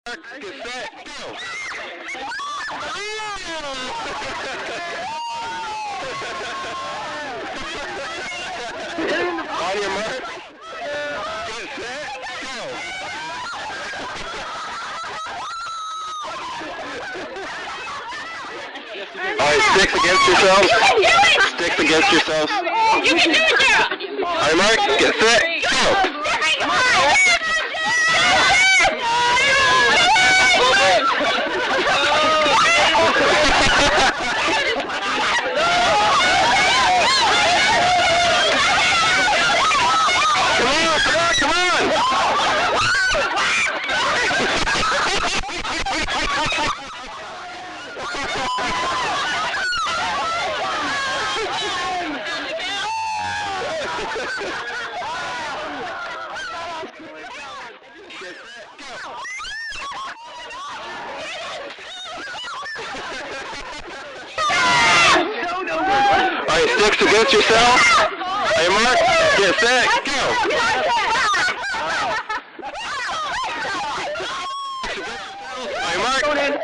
Get set, go! On your mark, get set, go! Alright, sticks against yourselves. Sticks against yourselves. You can do it, Gerald! On your mark, get set, go! Alright, sticks against yourself. On your mark, get set, go! On your mark,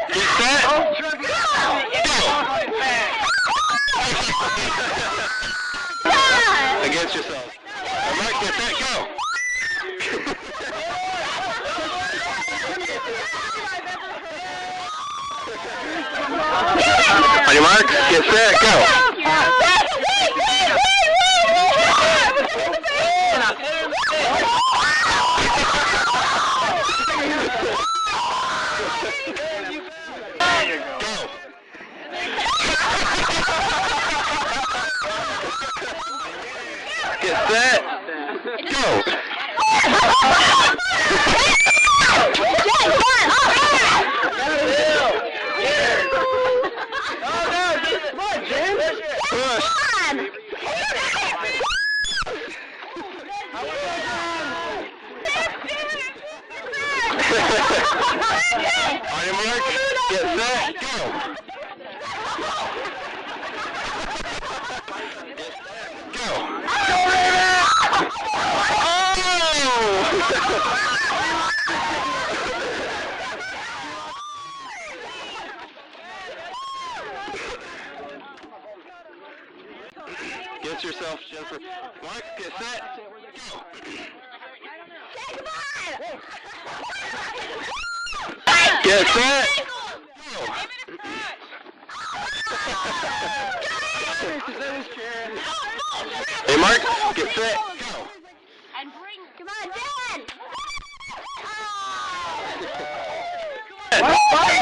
get set, go! Against yourself. On your mark, get set, go! On your mark, get set, go! Get set, go! On your mark, get set, go! Go! Get yourself, Jennifer. Mark, get set, go! Get set, go! Hey, Mark, get set, go! And bring... Come on, Dad! I'm sorry.